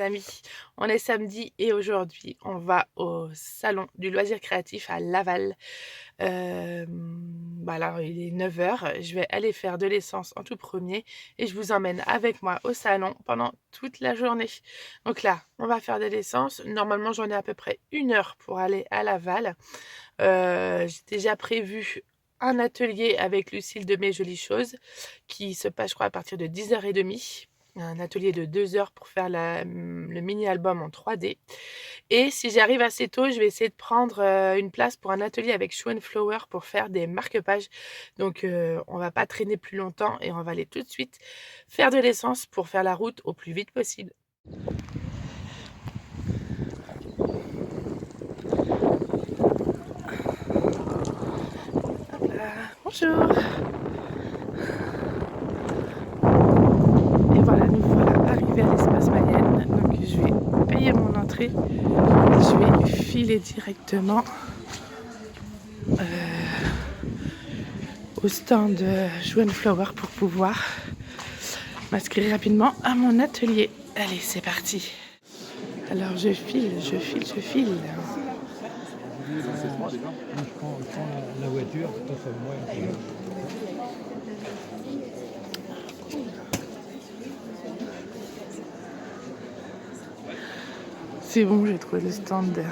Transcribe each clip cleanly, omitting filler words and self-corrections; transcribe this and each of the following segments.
amis, on est samedi et aujourd'hui on va au salon du loisir créatif à Laval. Alors il est 9 heures. Je vais aller faire de l'essence en tout premier et je vous emmène avec moi au salon pendant toute la journée. Donc là, on va faire de l'essence. Normalement, j'en ai à peu près 1 heure pour aller à Laval. J'ai déjà prévu un atelier avec Lucille de Mes Jolies Choses qui se passe, je crois, à partir de 10h30. Un atelier de 2 heures pour faire le mini-album en 3D. Et si j'arrive assez tôt, je vais essayer de prendre une place pour un atelier avec Show and Flower pour faire des marque-pages. Donc on va pas traîner plus longtemps et on va aller tout de suite faire de l'essence pour faire la route au plus vite possible. Hop là, bonjour. Et voilà, nous voilà arrivés à l'espace Mayenne. Donc je vais payer mon entrée et je vais filer directement au stand Show and Flower pour pouvoir m'inscrire rapidement à mon atelier. Allez, c'est parti. Alors je file. Je prends la voiture, toi ça moi. C'est bon, j'ai trouvé le stand.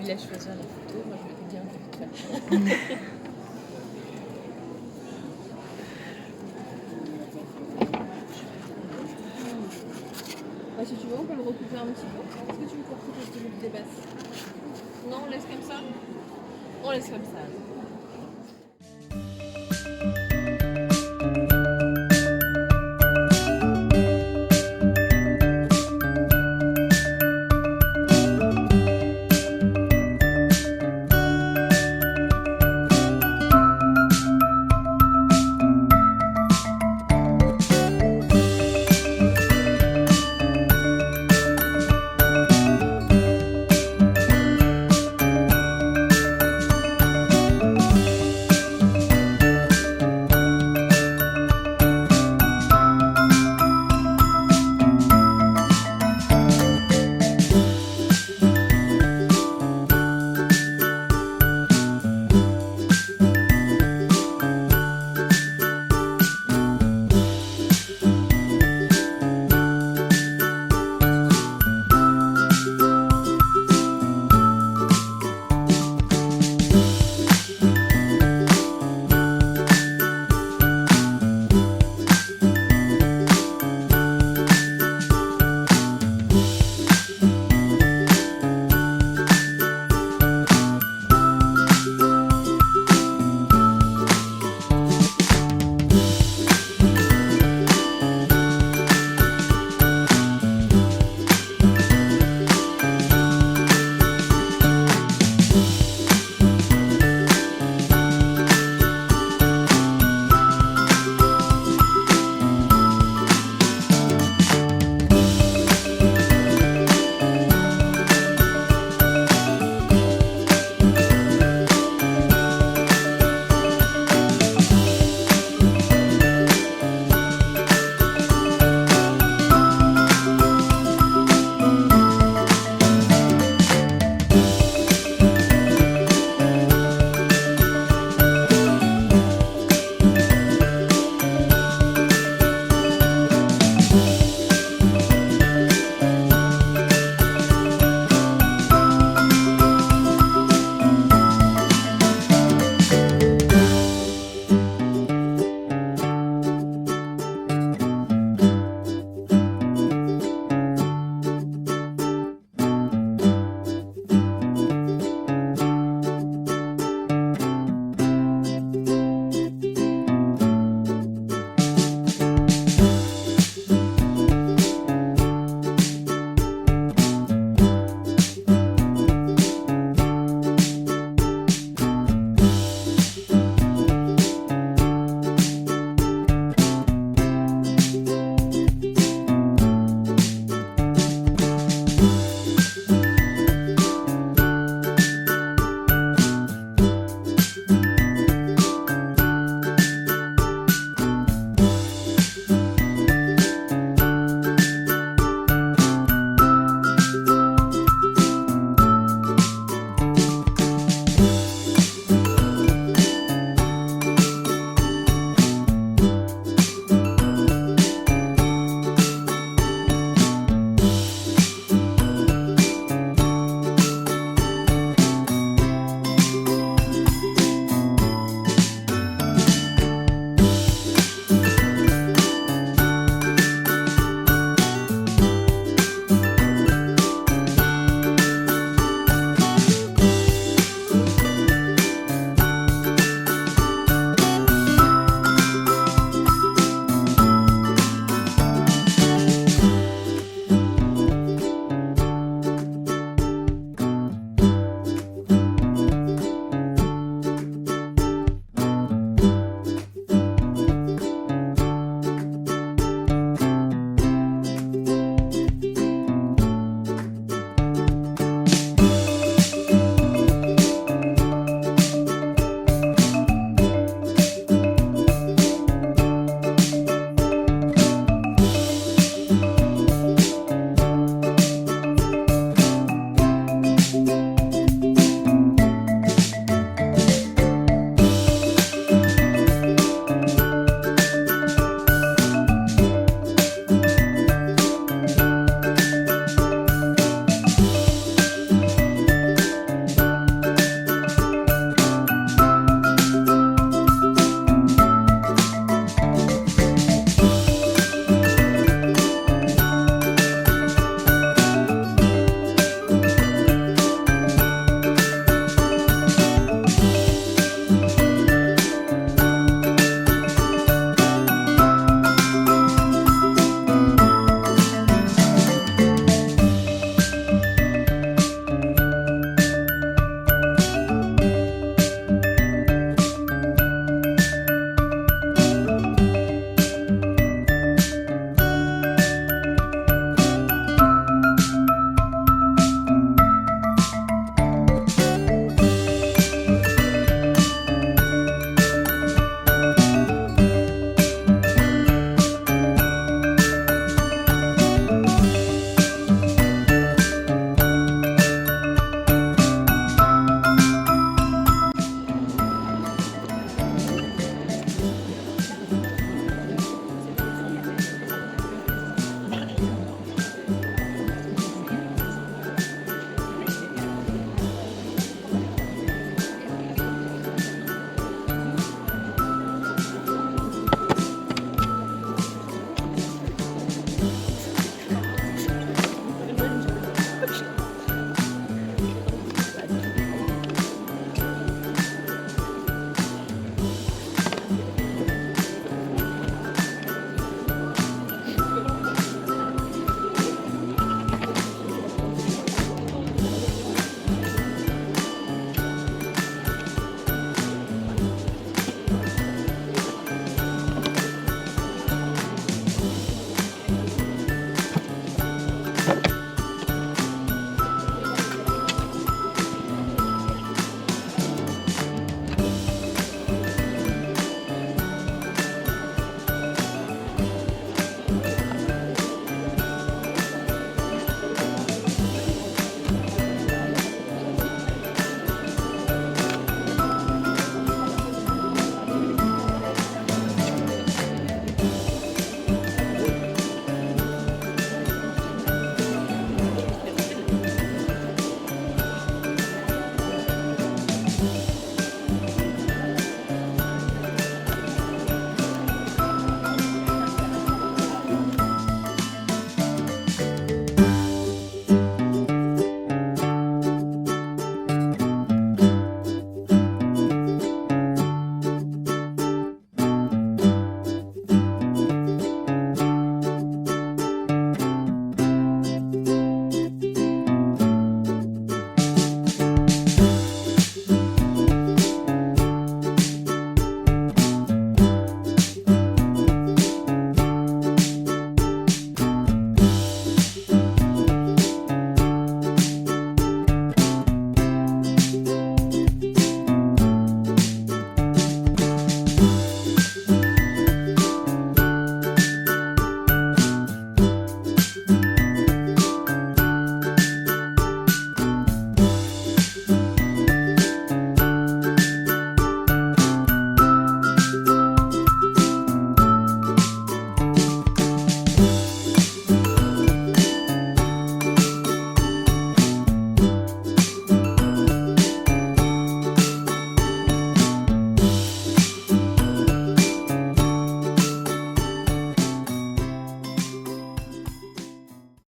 Il a choisi la photo, moi je m'étais bien fait. Si tu veux, on peut le recouper un petit peu. Est-ce que tu veux qu'on recoupe le stylo de dépasse? Non, on laisse comme ça? On laisse comme ça.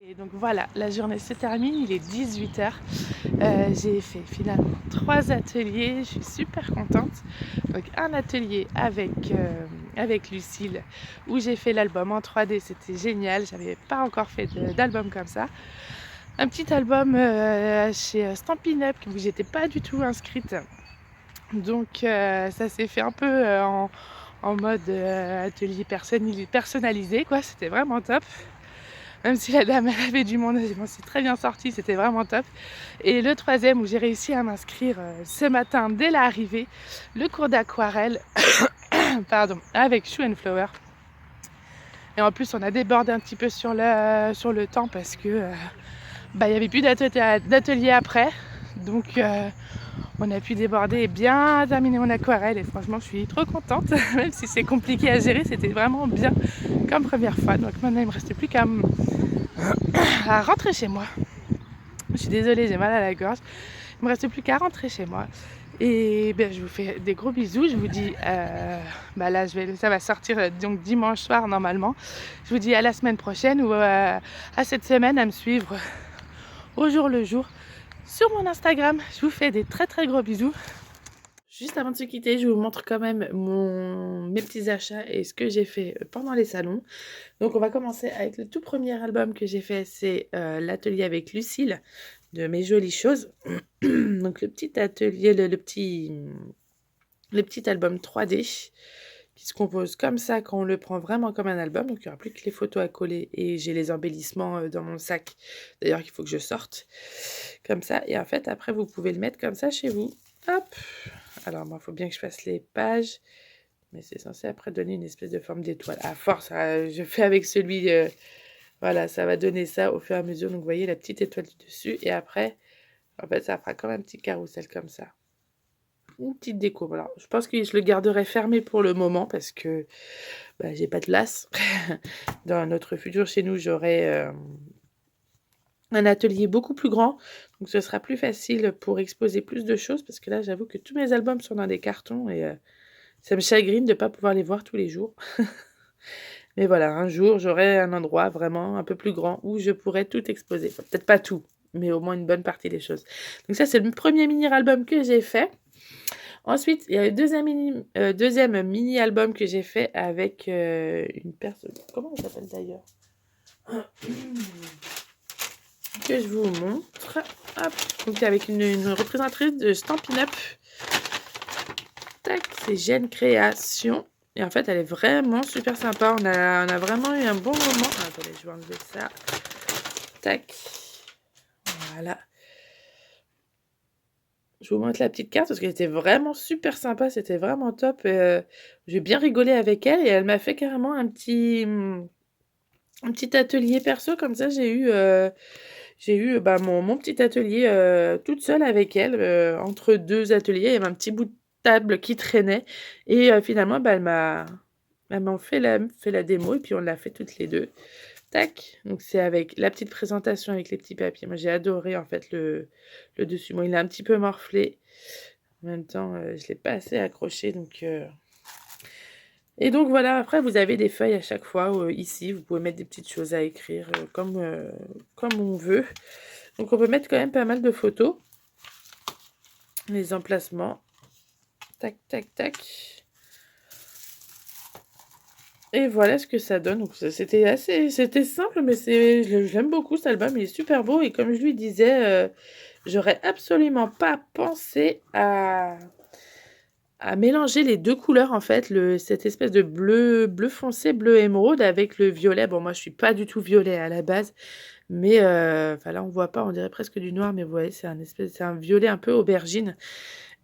Et donc voilà, la journée se termine, il est 18h. J'ai fait finalement 3 ateliers, je suis super contente. Donc un atelier avec Lucille où j'ai fait l'album en 3D, c'était génial, j'avais pas encore fait d'album comme ça. Un petit album chez Stampin' Up où j'étais pas du tout inscrite. Donc ça s'est fait un peu en mode atelier personnalisé quoi, c'était vraiment top. Même si la dame elle avait du monde, je m'en suis très bien sortie, c'était vraiment top. Et le troisième où j'ai réussi à m'inscrire ce matin dès l'arrivée, le cours d'aquarelle pardon, avec Shoe and Flower. Et en plus on a débordé un petit peu sur le temps parce que il n'y avait plus d'atelier après. Donc on a pu déborder et bien terminer mon aquarelle et franchement je suis trop contente. Même si c'est compliqué à gérer, c'était vraiment bien comme première fois. Donc maintenant il ne me reste plus qu'à rentrer chez moi. Je suis désolée, j'ai mal à la gorge. Il me reste plus qu'à rentrer chez moi. Et ben, je vous fais des gros bisous. Je vous dis, là, ça va sortir donc dimanche soir normalement. Je vous dis à la semaine prochaine ou à cette semaine à me suivre au jour le jour sur mon Instagram. Je vous fais des très très gros bisous. Juste avant de se quitter, je vous montre quand même mes petits achats et ce que j'ai fait pendant les salons. Donc on va commencer avec le tout premier album que j'ai fait, c'est l'atelier avec Lucille de Mes Jolies Choses. Donc le petit atelier, le petit album 3D qui se compose comme ça quand on le prend vraiment comme un album. Donc il n'y aura plus que les photos à coller et j'ai les embellissements dans mon sac. D'ailleurs il faut que je sorte comme ça. Et en fait après vous pouvez le mettre comme ça chez vous. Hop. Alors moi il faut bien que je fasse les pages. Mais c'est censé après donner une espèce de forme d'étoile. À force, je fais avec celui... voilà, ça va donner ça au fur et à mesure. Donc vous voyez la petite étoile du dessus. Et après, en fait, ça fera comme un petit carrousel comme ça. Une petite déco. Voilà. Je pense que je le garderai fermé pour le moment parce que j'ai pas de place. Dans notre futur chez nous, j'aurai un atelier beaucoup plus grand. Donc ce sera plus facile pour exposer plus de choses. Parce que là, j'avoue que tous mes albums sont dans des cartons et... ça me chagrine de ne pas pouvoir les voir tous les jours. Mais voilà, un jour, j'aurai un endroit vraiment un peu plus grand où je pourrai tout exposer. Enfin, peut-être pas tout, mais au moins une bonne partie des choses. Donc ça, c'est le premier mini-album que j'ai fait. Ensuite, il y a le deuxième mini-album que j'ai fait avec une personne. Comment elle s'appelle d'ailleurs? Que je vous montre. Hop. Donc avec une représentatrice de Stampin' Up. Tac, c'est Jeanne Création. Et en fait, elle est vraiment super sympa. On a vraiment eu un bon moment. Ah, attendez, je vais enlever ça. Tac. Voilà. Je vous montre la petite carte parce qu'elle était vraiment super sympa. C'était vraiment top. J'ai bien rigolé avec elle et elle m'a fait carrément un petit atelier perso. Comme ça, j'ai eu mon petit atelier toute seule avec elle. Entre deux ateliers, il y avait un petit bout de table qui traînait. Et finalement, elle m'a fait la démo et puis on l'a fait toutes les deux. Tac. Donc c'est avec la petite présentation avec les petits papiers. Moi, j'ai adoré en fait le dessus. Bon, il est un petit peu morflé. En même temps, je ne l'ai pas assez accroché. Et donc voilà, après vous avez des feuilles à chaque fois. Ici, vous pouvez mettre des petites choses à écrire comme on veut. Donc on peut mettre quand même pas mal de photos. Les emplacements. Tac, tac, tac. Et voilà ce que ça donne. Donc c'était simple, mais j'aime beaucoup cet album. Il est super beau. Et comme je lui disais, j'aurais absolument pas pensé à mélanger les deux couleurs en fait. Cette espèce de bleu foncé, bleu émeraude avec le violet. Bon, moi je suis pas du tout violet à la base. Mais là on voit pas, on dirait presque du noir. Mais vous voyez, c'est un violet un peu aubergine.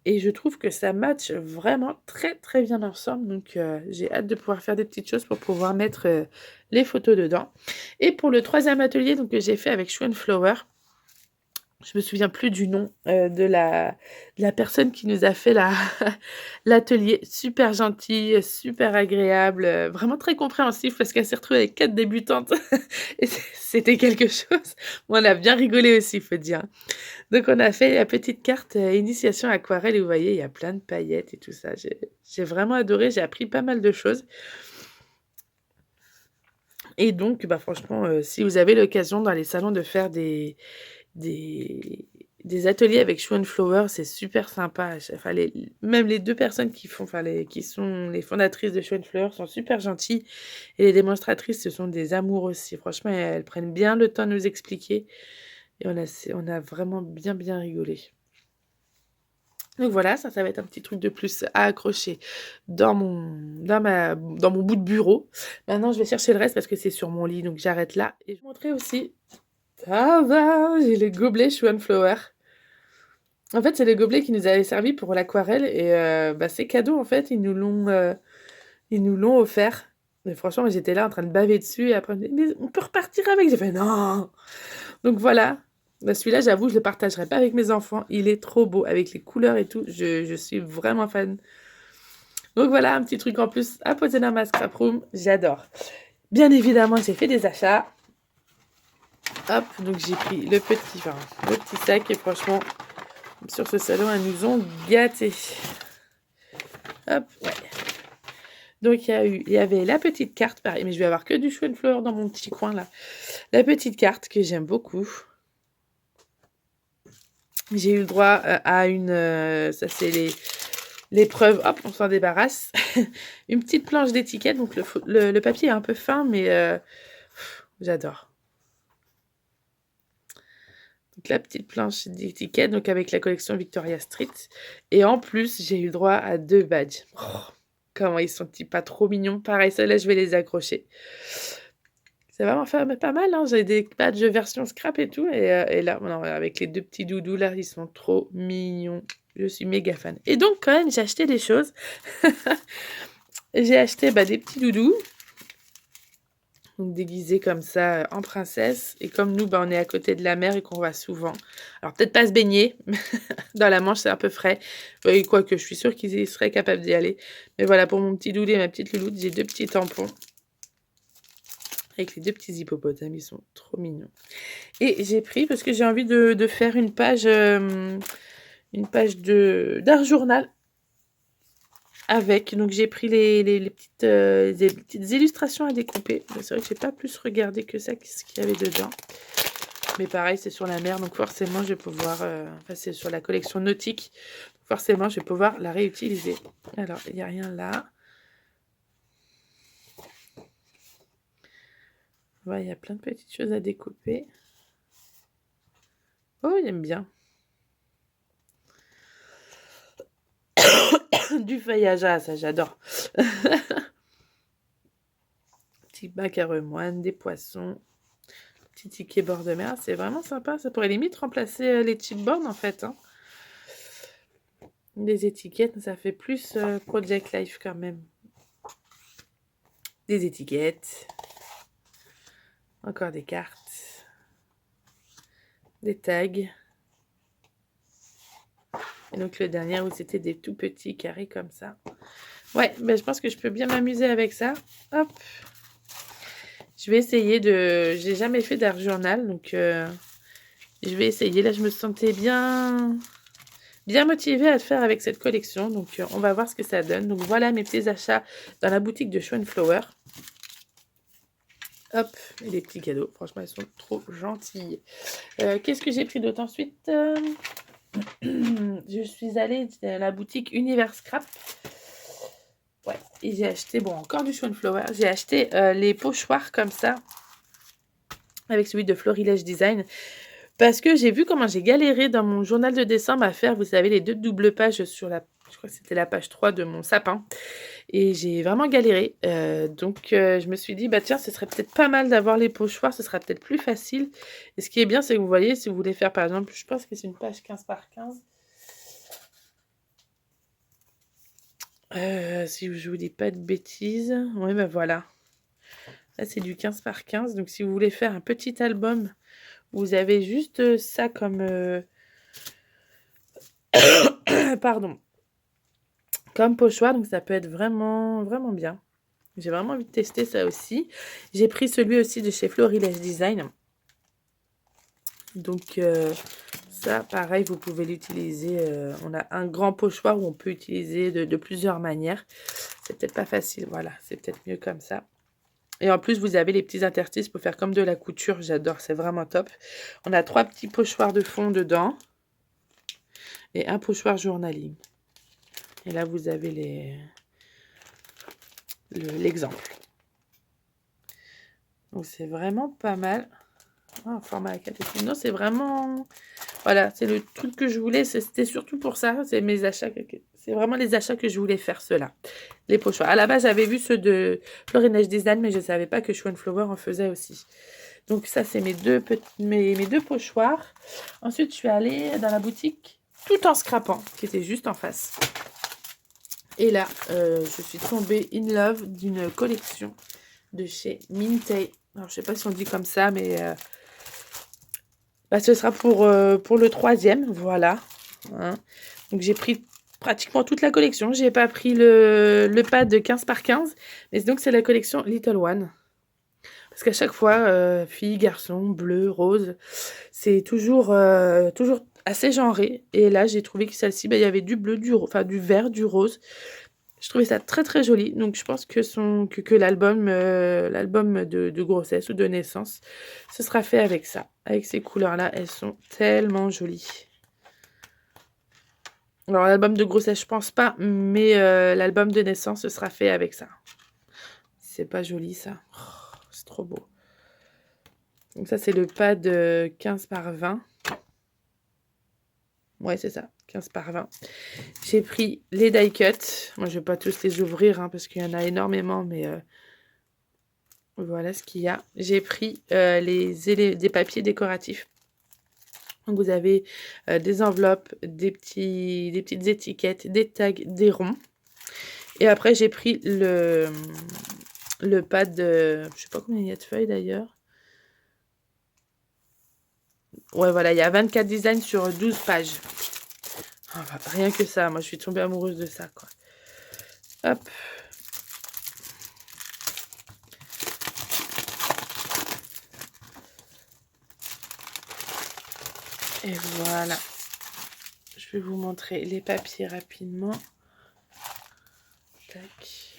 Et je trouve que ça match vraiment très très bien ensemble. Donc j'ai hâte de pouvoir faire des petites choses pour pouvoir mettre les photos dedans. Et pour le troisième atelier donc, que j'ai fait avec Shoe and Flower, je me souviens plus du nom de la personne qui nous a fait l'atelier. Super gentille, super agréable, vraiment très compréhensif parce qu'elle s'est retrouvée avec 4 débutantes. Et c'était quelque chose. Bon, on a bien rigolé aussi, il faut dire. Donc on a fait la petite carte initiation aquarelle et vous voyez, il y a plein de paillettes et tout ça. J'ai vraiment adoré, j'ai appris pas mal de choses. Et donc, bah, franchement, si vous avez l'occasion dans les salons de faire des des ateliers avec Show and Flower, c'est super sympa. Enfin, même les 2 personnes qui font enfin qui sont les fondatrices de Show and Flower sont super gentilles et les démonstratrices, ce sont des amours aussi. Franchement, elles prennent bien le temps de nous expliquer et on a vraiment bien, bien rigolé. Donc voilà, ça va être un petit truc de plus à accrocher dans mon bout de bureau. Maintenant, je vais chercher le reste parce que c'est sur mon lit, donc j'arrête là et je vais vous montrer aussi. Tada! J'ai les gobelets Show and Flower. En fait, c'est les gobelets qui nous avaient servi pour l'aquarelle et bah, c'est cadeau en fait, ils nous l'ont offert. Mais franchement, moi j'étais là en train de baver dessus et après, «Mais on peut repartir avec?» J'ai fait: «Non!» Donc voilà. Bah, celui-là, j'avoue, je le partagerai pas avec mes enfants. Il est trop beau avec les couleurs et tout. Je suis vraiment fan. Donc voilà, un petit truc en plus à poser dans ma scrap room. J'adore. Bien évidemment, j'ai fait des achats. Hop, donc j'ai pris le petit sac et franchement, sur ce salon, elles nous ont gâtés. Hop, ouais. Donc il y avait la petite carte, pareil, mais je vais avoir que du Show and Flower dans mon petit coin là. La petite carte que j'aime beaucoup. J'ai eu le droit à une... ça c'est l'épreuve, hop, on s'en débarrasse. Une petite planche d'étiquette, donc le papier est un peu fin, mais j'adore. Donc la petite planche d'étiquette, donc avec la collection Victoria's Street. Et en plus, j'ai eu le droit à 2 badges. Oh, comment ils sont pas trop mignons. Pareil, ceux-là, je vais les accrocher. Ça va m'en faire pas mal, hein. J'ai des badges version scrap et tout. Et là, non, avec les 2 petits doudous, là, ils sont trop mignons. Je suis méga fan. Et donc, quand même, j'ai acheté des choses. J'ai acheté des petits doudous. Donc déguisés comme ça en princesse. Et comme nous, on est à côté de la mer et qu'on va souvent. Alors peut-être pas se baigner. Dans la Manche, c'est un peu frais. Quoique, je suis sûre qu'ils seraient capables d'y aller. Mais voilà, pour mon petit doudou et ma petite louloute, j'ai 2 petits tampons. Avec les 2 petits hippopotames, ils sont trop mignons. Et j'ai pris, parce que j'ai envie de faire une page d'art journal avec. Donc j'ai pris les petites illustrations à découper. C'est vrai que j'ai pas plus regardé que ça, ce qu'il y avait dedans. Mais pareil, c'est sur la mer, donc forcément, je vais pouvoir... enfin, c'est sur la collection nautique. Forcément, je vais pouvoir la réutiliser. Alors, il n'y a rien là. Ouais, il y a plein de petites choses à découper. Oh, il aime bien. Du feuillage, ah, ça j'adore. Petit bac à remoine, des poissons, petit ticket bord de mer, c'est vraiment sympa. Ça pourrait limite remplacer les chipboards en fait. Hein. Des étiquettes, ça fait plus Project Life quand même. Des étiquettes. Encore des cartes. Des tags. Et donc le dernier où c'était des tout petits carrés comme ça. Ouais, je pense que je peux bien m'amuser avec ça. Hop. Je vais essayer de... J'ai jamais fait d'art journal, donc je vais essayer. Là, je me sentais bien motivée à le faire avec cette collection. Donc on va voir ce que ça donne. Donc voilà mes petits achats dans la boutique de Show and Flower. Hop, et les petits cadeaux. Franchement, ils sont trop gentils. Qu'est-ce que j'ai pris d'autre ensuite je suis allée à la boutique Univers Scrap. Ouais, et j'ai acheté, encore du Show and Flower. J'ai acheté les pochoirs comme ça, avec celui de Florilège Design. Parce que j'ai vu comment j'ai galéré dans mon journal de décembre à faire, vous savez, les 2 doubles pages sur je crois que c'était la page 3 de mon sapin. Et j'ai vraiment galéré. Donc, je me suis dit, tiens, ce serait peut-être pas mal d'avoir les pochoirs, ce sera peut-être plus facile. Et ce qui est bien, c'est que vous voyez, si vous voulez faire, par exemple, je pense que c'est une page 15 par 15. Si je vous dis pas de bêtises. Oui, voilà. Là, c'est du 15 par 15. Donc, si vous voulez faire un petit album, vous avez juste ça comme... Pardon. Comme pochoir. Donc, ça peut être vraiment, vraiment bien. J'ai vraiment envie de tester ça aussi. J'ai pris celui aussi de chez Florilège Design. Donc, ça, pareil, vous pouvez l'utiliser. On a un grand pochoir où on peut utiliser de plusieurs manières. C'est peut-être pas facile. Voilà, c'est peut-être mieux comme ça. Et en plus, vous avez les petits interstices pour faire comme de la couture. J'adore, c'est vraiment top. On a 3 petits pochoirs de fond dedans. Et un pochoir journaling. Et là, vous avez l'exemple. Donc, c'est vraiment pas mal. Ah, format A4. Non, c'est vraiment... Voilà, c'est le truc que je voulais. C'était surtout pour ça. C'est mes achats. C'est vraiment les achats que je voulais faire, ceux-là. Les pochoirs. À la base, j'avais vu ceux de Florinage Design, mais je ne savais pas que Show & Flower en faisait aussi. Donc, ça, c'est mes deux pochoirs. Ensuite, je suis allée dans la boutique Tout en Scrapant, qui était juste en face. Et là, je suis tombée in love d'une collection de chez Mintay. Alors, je sais pas si on dit comme ça, mais ce sera pour le 3e, voilà. Hein. Donc, j'ai pris pratiquement toute la collection. J'ai pas pris le pad de 15 par 15, mais donc c'est la collection Little One. Parce qu'à chaque fois, fille, garçon, bleu, rose, c'est toujours assez genré. Et là, j'ai trouvé que celle-ci, il y avait du bleu, du vert, du rose. Je trouvais ça très très joli. Donc je pense que l'album de grossesse ou de naissance, ce sera fait avec ça. Avec ces couleurs-là, elles sont tellement jolies. Alors l'album de grossesse, je pense pas, mais l'album de naissance, ce sera fait avec ça. C'est pas joli ça. Oh, c'est trop beau. Donc ça, c'est le pad 15 par 20. Ouais, c'est ça, 15 par 20. J'ai pris les die cut. Moi, je vais pas tous les ouvrir hein, parce qu'il y en a énormément, mais voilà ce qu'il y a. J'ai pris des papiers décoratifs. Donc, vous avez des enveloppes, des petites étiquettes, des tags, des ronds. Et après, j'ai pris le pad de... Je sais pas combien il y a de feuilles d'ailleurs. Ouais, voilà, il y a 24 designs sur 12 pages. Oh, rien que ça, moi je suis tombée amoureuse de ça, quoi. Hop. Et voilà. Je vais vous montrer les papiers rapidement. Tac.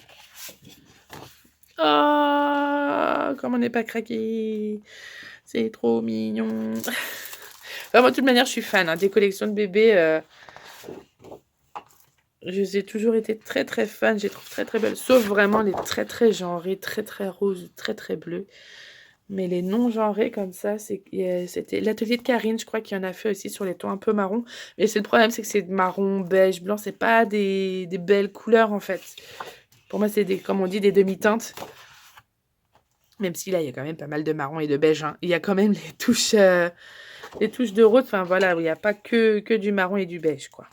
Oh, comme on n'est pas craqué. C'est trop mignon. Enfin, moi, de toute manière, je suis fan hein, des collections de bébés. Je ai toujours été très très fan. Je les trouve très très belles. Sauf vraiment les très très genrées, très très roses, très très bleues. Mais les non genrés comme ça, c'était l'atelier de Karine, je crois qu'il y en a fait aussi sur les tons un peu marron. Mais c'est le problème, c'est que c'est marron, beige, blanc. C'est pas des belles couleurs en fait. Pour moi, c'est comme on dit, des demi-teintes. Même si là, il y a quand même pas mal de marron et de beige. Hein. Il y a quand même les touches de rose. Enfin, voilà, il n'y a pas que du marron et du beige, quoi.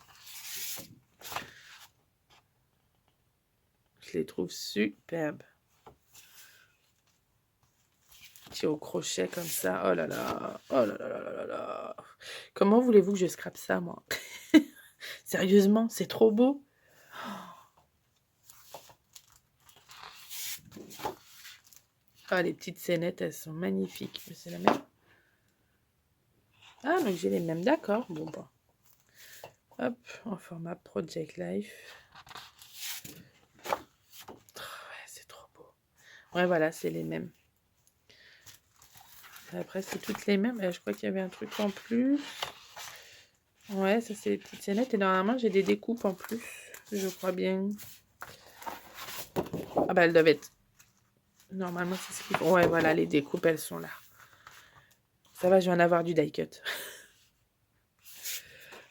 Je les trouve superbes. Petit au crochet comme ça. Oh là là. Oh là là là là là là. Comment voulez-vous que je scrape ça, moi? Sérieusement, c'est trop beau. Ah, les petites scénettes, elles sont magnifiques. C'est la même. Ah, donc j'ai les mêmes, d'accord. Bon, bah. Hop, en format Project Life. Ouais, c'est trop beau. Ouais, voilà, c'est les mêmes. Après, c'est toutes les mêmes. Je crois qu'il y avait un truc en plus. Ouais, ça, c'est les petites scénettes. Et normalement, j'ai des découpes en plus. Je crois bien. Ah, bah, elles doivent être... Normalement, c'est ce qu'il faut. Ouais, voilà, les découpes, elles sont là. Ça va, je vais en avoir du die cut.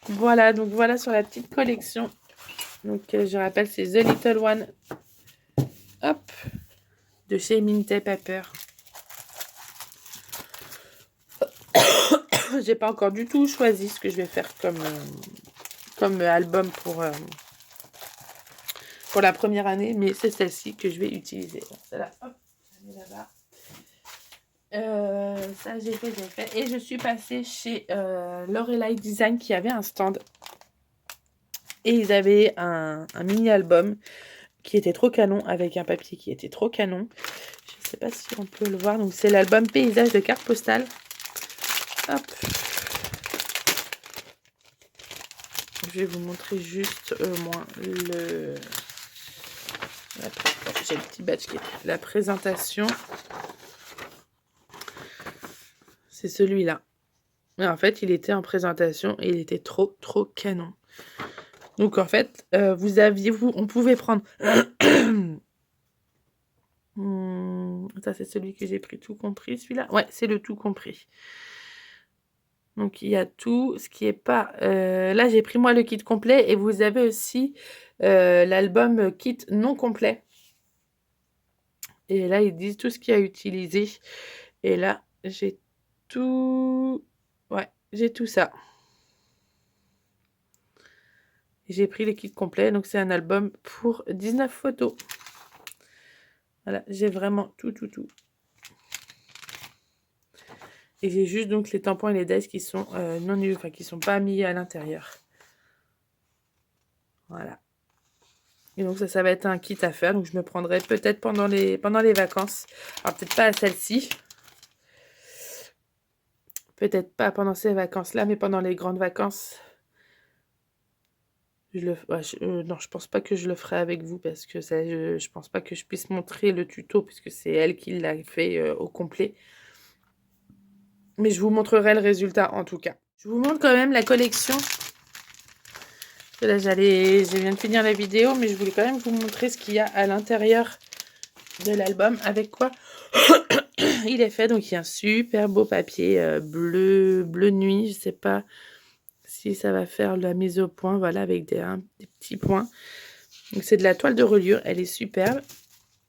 Voilà, donc voilà sur la petite collection. Donc, je rappelle, c'est The Little One. Hop. De chez Mintay Paper. J'ai pas encore du tout choisi ce que je vais faire comme album pour la première année. Mais c'est celle-ci que je vais utiliser. Bon, celle-là, hop. Je la mets là-bas. Ça j'ai fait et je suis passée chez Lorelai Design qui avait un stand et ils avaient un mini album qui était trop canon avec un papier qui était trop canon. Je sais pas si on peut le voir, donc c'est l'album paysage de cartes postales. Hop, je vais vous montrer juste moi j'ai le petit badge qui est la présentation. C'est celui-là. Et en fait, il était en présentation et il était trop canon. Donc en fait, on pouvait prendre... ça, c'est celui que j'ai pris tout compris, celui-là. Ouais, c'est le tout compris. Donc il y a tout ce qui est pas... là, j'ai pris moi le kit complet et vous avez aussi l'album kit non complet. Et là, ils disent tout ce qu'il y a utilisé. Et là, j'ai tout... Ouais, j'ai tout ça. J'ai pris le kit complet, donc c'est un album pour 19 photos. Voilà, j'ai vraiment tout. Et j'ai juste donc les tampons et les dies qui sont qui sont pas mis à l'intérieur. Voilà. Et donc ça va être un kit à faire. Donc je me prendrai peut-être pendant les vacances. Alors peut-être pas à celle-ci. Peut-être pas pendant ces vacances-là, mais pendant les grandes vacances. Non, je pense pas que je le ferai avec vous parce que ça, je pense pas que je puisse montrer le tuto puisque c'est elle qui l'a fait au complet. Mais je vous montrerai le résultat en tout cas. Je vous montre quand même la collection. Là, je viens de finir la vidéo, mais je voulais quand même vous montrer ce qu'il y a à l'intérieur de l'album. Avec quoi il est fait. Donc, il y a un super beau papier bleu nuit. Je sais pas si ça va faire la mise au point. Voilà, avec des petits points. Donc, c'est de la toile de reliure. Elle est superbe.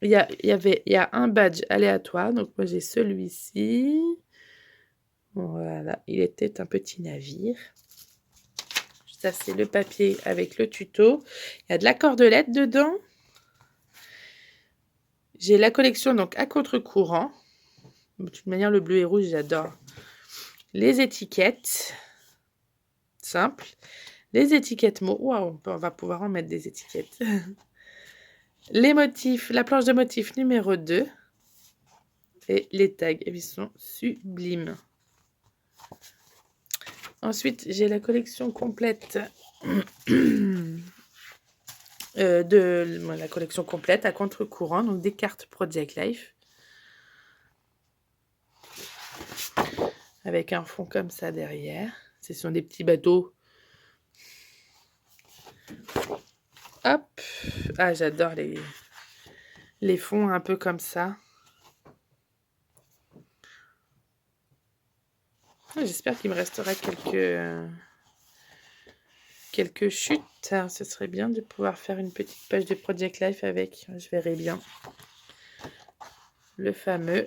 Il y a un badge aléatoire. Donc, moi, j'ai celui-ci. Voilà, il était un petit navire. Ça, c'est le papier avec le tuto. Il y a de la cordelette dedans. J'ai la collection donc à contre-courant. De toute manière, le bleu et rouge, j'adore. Les étiquettes. Simples. Les étiquettes mots. Waouh, on va pouvoir en mettre des étiquettes. Les motifs. La planche de motifs numéro 2. Et les tags. Ils sont sublimes. Ensuite, j'ai la collection complète la collection complète à contre-courant, donc des cartes Project Life. Avec un fond comme ça derrière. Ce sont des petits bateaux. Hop. Ah, j'adore les fonds un peu comme ça. J'espère qu'il me restera quelques chutes. Ce serait bien de pouvoir faire une petite page de Project Life avec. Je verrai bien. Le fameux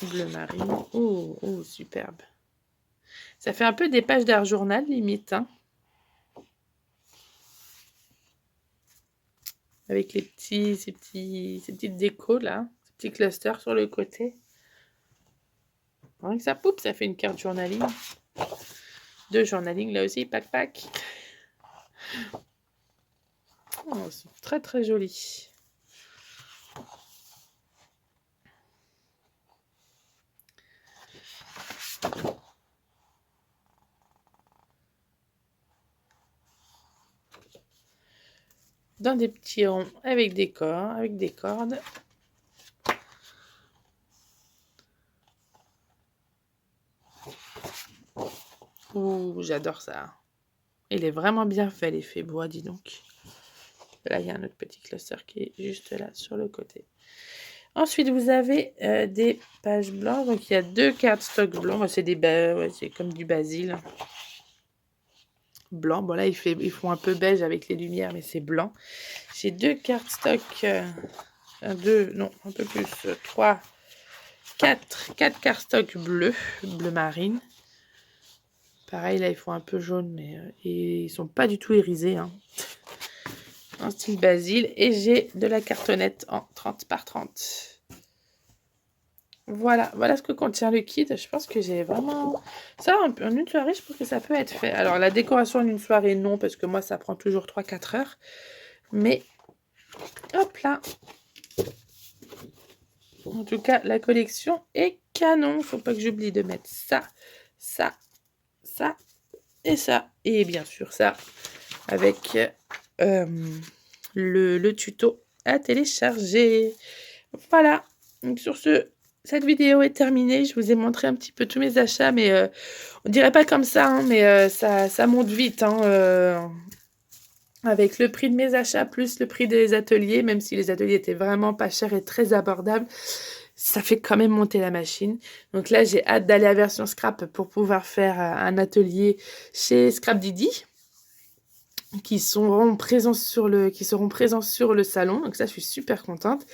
bleu marine. Oh, superbe. Ça fait un peu des pages d'art journal, limite. Hein. Avec ces petites décos là. Ces petits clusters sur le côté. Rien que ça poupe, ça fait une carte journaling. De journaling là aussi, pack. Oh, c'est très joli. Dans des petits ronds avec des cordes. Ouh, j'adore ça. Il est vraiment bien fait, l'effet bois, dis donc. Là, il y a un autre petit cluster qui est juste là, sur le côté. Ensuite, vous avez des pages blanches. Donc, il y a 2 cartes stock blancs. C'est comme du basil. Blanc. Bon, là, ils font un peu beige avec les lumières, mais c'est blanc. J'ai 2 cartes stock. Un peu plus. 3, 4 cartes stock bleu marine. Pareil, là, ils font un peu jaune, mais ils sont pas du tout irisés. Hein. En style basil. Et j'ai de la cartonnette en 30 par 30. Voilà ce que contient le kit. Je pense que j'ai vraiment... Ça, en une soirée, je pense que ça peut être fait. Alors, la décoration en une soirée, non, parce que moi, ça prend toujours 3-4 heures. Mais, hop là. En tout cas, la collection est canon. Faut pas que j'oublie de mettre ça et ça. Et bien sûr, ça, avec le tuto à télécharger. Voilà, donc sur ce, cette vidéo est terminée. Je vous ai montré un petit peu tous mes achats, mais on dirait pas comme ça, hein, mais ça monte vite, hein, avec le prix de mes achats plus le prix des ateliers, même si les ateliers étaient vraiment pas chers et très abordables, ça fait quand même monter la machine. Donc là, j'ai hâte d'aller à version scrap pour pouvoir faire un atelier chez Scrap Didi qui seront présents sur le salon. Donc ça, je suis super contente.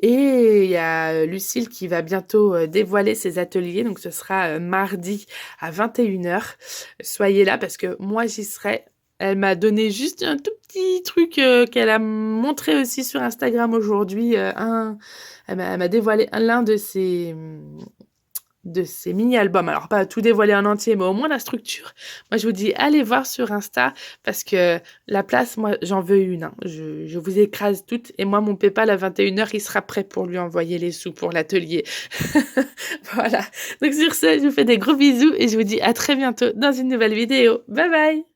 Et il y a Lucille qui va bientôt dévoiler ses ateliers. Donc ce sera mardi à 21h. Soyez là parce que moi, j'y serai. Elle m'a donné juste un tout petit truc qu'elle a montré aussi sur Instagram aujourd'hui. Elle m'a dévoilé l'un de ces mini-albums. Alors, pas tout dévoiler en entier, mais au moins la structure. Moi, je vous dis, allez voir sur Insta parce que la place, moi, j'en veux une. Hein. Je vous écrase toutes. Et moi, mon PayPal à 21h, il sera prêt pour lui envoyer les sous pour l'atelier. Voilà. Donc, sur ce, je vous fais des gros bisous et je vous dis à très bientôt dans une nouvelle vidéo. Bye bye!